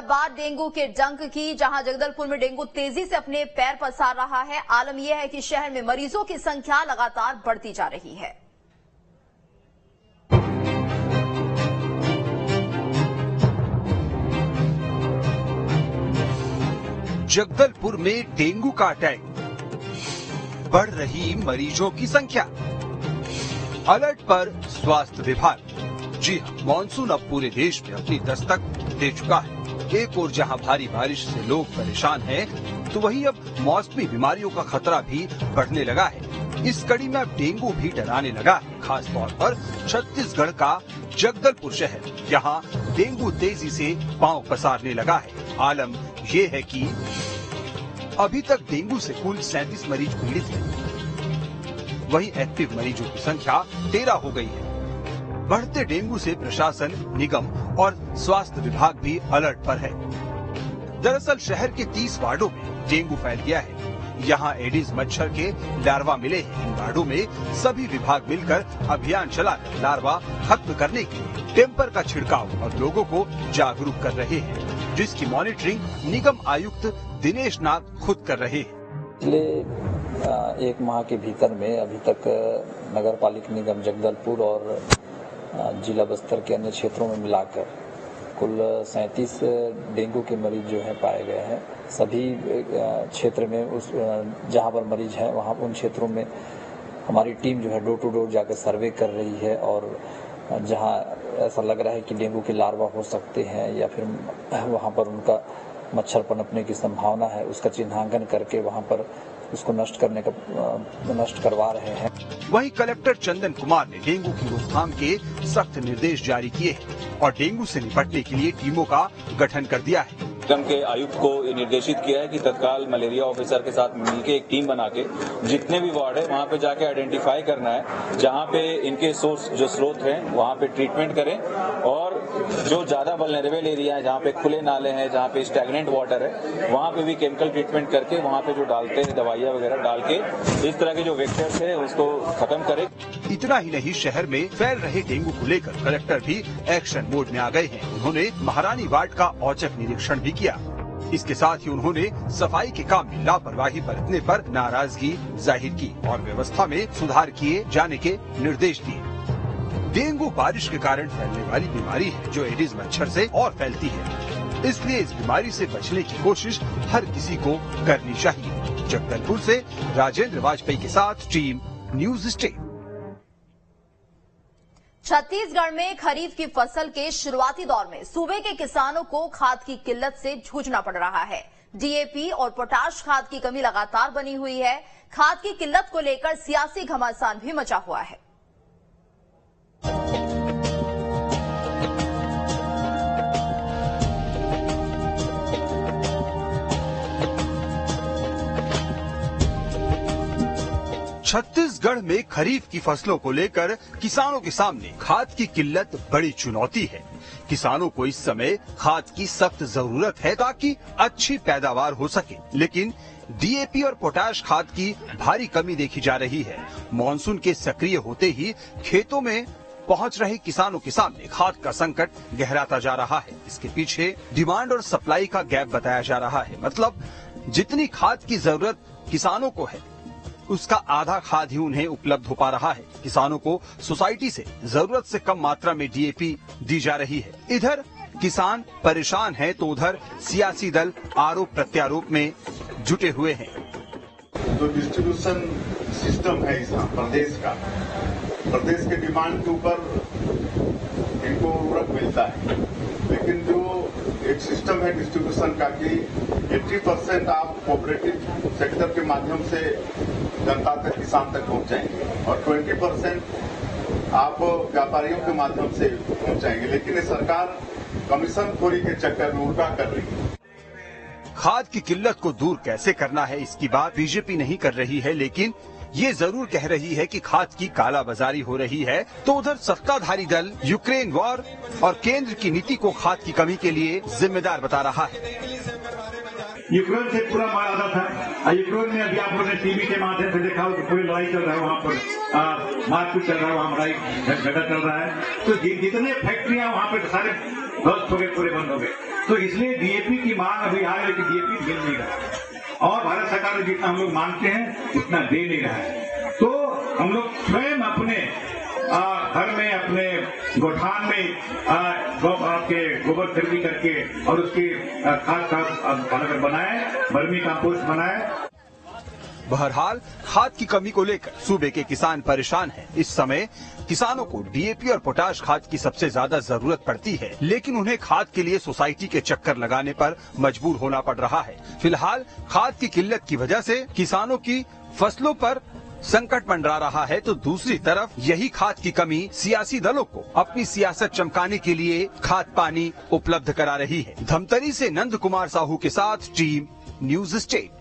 बात डेंगू के डंक की, जहां जगदलपुर में डेंगू तेजी से अपने पैर पसार रहा है। आलम यह है कि शहर में मरीजों की संख्या लगातार बढ़ती जा रही है। जगदलपुर में डेंगू का अटैक, बढ़ रही मरीजों की संख्या, अलर्ट पर स्वास्थ्य विभाग। जी हाँ, मानसून अब पूरे देश में अपनी दस्तक दे चुका है। एक ओर जहां भारी बारिश से लोग परेशान हैं, तो वहीं अब मौसमी बीमारियों का खतरा भी बढ़ने लगा है। इस कड़ी में अब डेंगू भी डराने लगा है, खास तौर पर छत्तीसगढ़ का जगदलपुर शहर। यहाँ डेंगू तेजी से पांव पसारने लगा है। आलम ये है कि अभी तक डेंगू से कुल 37 मरीज पीड़ित हैं। वहीं एक्टिव मरीजों की संख्या 13 हो गई है। बढ़ते डेंगू से प्रशासन, निगम और स्वास्थ्य विभाग भी अलर्ट पर है। दरअसल शहर के 30 वार्डों में डेंगू फैल गया है। यहाँ एडिस मच्छर के लार्वा मिले हैं। इन वार्डों में सभी विभाग मिलकर अभियान चलाकर लार्वा खत्म करने के लिए टेम्पर का छिड़काव और लोगों को जागरूक कर रहे हैं, जिसकी मॉनिटरिंग निगम आयुक्त दिनेश नाथ खुद कर रहे हैं। पिछले एक माह के भीतर में अभी तक नगर पालिका निगम जगदलपुर और जिला बस्तर के अन्य क्षेत्रों में मिलाकर कुल 37 डेंगू के मरीज जो है पाए गए हैं। सभी क्षेत्र में उस जहां पर मरीज हैं वहां उन क्षेत्रों में हमारी टीम जो है डोर टू डोर जाकर सर्वे कर रही है और जहां ऐसा लग रहा है कि डेंगू के लार्वा हो सकते हैं या फिर वहां पर उनका मच्छर पनपने की संभावना है, उसका चिन्हांकन करके वहां पर उसको नष्ट करवा रहे हैं। वहीं कलेक्टर चंदन कुमार ने डेंगू की रोकथाम के सख्त निर्देश जारी किए हैं और डेंगू से निपटने के लिए टीमों का गठन कर दिया है। निगम के आयुक्त को निर्देशित किया है कि तत्काल मलेरिया ऑफिसर के साथ मिलकर एक टीम बना के जितने भी वार्ड है वहां पे जाके आइडेंटिफाई करना है, जहां पे इनके सोर्स जो स्रोत हैं वहां पे ट्रीटमेंट करें और जो ज्यादा वल्नरेबल एरिया है जहां पे खुले नाले हैं, जहां पे स्टैग्नेंट वाटर है, वहां पे भी केमिकल ट्रीटमेंट करके वहां पे जो डालते हैं दवाइयां वगैरह डाल के इस तरह के जो वेक्टर्स है उसको खत्म करें। इतना ही नहीं, शहर में फैल रहे डेंगू को लेकर कलेक्टर भी एक्शन मोड में आ गए हैं। उन्होंने महारानी वार्ड का औचक निरीक्षण भी किया। इसके साथ ही उन्होंने सफाई के काम में लापरवाही बरतने पर नाराजगी जाहिर की और व्यवस्था में सुधार किए जाने के निर्देश दिए। डेंगू बारिश के कारण फैलने वाली बीमारी है जो एडिस मच्छर से और फैलती है, इसलिए इस बीमारी से बचने की कोशिश हर किसी को करनी चाहिए। जगदलपुर से राजेंद्र वाजपेयी के साथ टीम न्यूज स्टेट। छत्तीसगढ़ में खरीफ की फसल के शुरुआती दौर में सूबे के किसानों को खाद की किल्लत से जूझना पड़ रहा है। डीएपी और पोटाश खाद की कमी लगातार बनी हुई है। खाद की किल्लत को लेकर सियासी घमासान भी मचा हुआ है। छत्तीसगढ़ में खरीफ की फसलों को लेकर किसानों के सामने खाद की किल्लत बड़ी चुनौती है। किसानों को इस समय खाद की सख्त जरूरत है ताकि अच्छी पैदावार हो सके, लेकिन डीएपी और पोटाश खाद की भारी कमी देखी जा रही है। मानसून के सक्रिय होते ही खेतों में पहुंच रहे किसानों के सामने खाद का संकट गहराता जा रहा है। इसके पीछे डिमांड और सप्लाई का गैप बताया जा रहा है। मतलब जितनी खाद की जरूरत किसानों को है उसका आधा खाद ही उन्हें उपलब्ध हो पा रहा है। किसानों को सोसाइटी से जरूरत से कम मात्रा में डीएपी दी जा रही है। इधर किसान परेशान है तो उधर सियासी दल आरोप प्रत्यारोप में जुटे हुए हैं। जो डिस्ट्रीब्यूशन सिस्टम है इस प्रदेश का, प्रदेश के डिमांड के ऊपर इनको उर्वरक मिलता है, लेकिन जो एक सिस्टम है डिस्ट्रीब्यूशन का कि 80% आप कोऑपरेटिव सेक्टर के माध्यम से जनता तक, किसान तक पहुंचाएंगे और 20% आप व्यापारियों के माध्यम से पहुंचाएंगे, लेकिन ये सरकार कमीशन खोरी के चक्कर में उल्टा कर रही है। खाद की किल्लत को दूर कैसे करना है इसकी बात बीजेपी नहीं कर रही है, लेकिन ये जरूर कह रही है कि खाद की कालाबाजारी हो रही है। तो उधर सत्ताधारी दल यूक्रेन वॉर और केंद्र की नीति को खाद की कमी के लिए जिम्मेदार बता रहा है। यूक्रेन से पूरा मार आदत है। यूक्रेन में अभी आप लोगों ने टीवी के माध्यम से देखा हो तो पूरी लड़ाई चल रहा है, वहाँ पर मारपीट चल रहा है, वहाँ लड़ाई झगड़ा चल रहा है। तो जितने फैक्ट्रियां वहाँ पे सारे ध्वस्त हो गए, पूरे बंद हो गए। तो इसलिए डीएपी की मांग अभी आ रही है कि डीएपी मिल नहीं रहा और भारत सरकार जितना हम लोग मांगते हैं उतना दे नहीं रहा है। तो हम लोग स्वयं अपने घर में अपने गोठान में के गोबर खरीदी करके और उसकी खाद बनाए, वर्मी कंपोस्ट बनाए। बहरहाल खाद की कमी को लेकर सूबे के किसान परेशान हैं। इस समय किसानों को डीएपी और पोटाश खाद की सबसे ज्यादा जरूरत पड़ती है, लेकिन उन्हें खाद के लिए सोसाइटी के चक्कर लगाने पर मजबूर होना पड़ रहा है। फिलहाल खाद की किल्लत की वजह से किसानों की फसलों पर संकट मंडरा रहा है, तो दूसरी तरफ यही खाद की कमी सियासी दलों को अपनी सियासत चमकाने के लिए खाद पानी उपलब्ध करा रही है। धमतरी से नंद कुमार साहू के साथ टीम न्यूज स्टेट।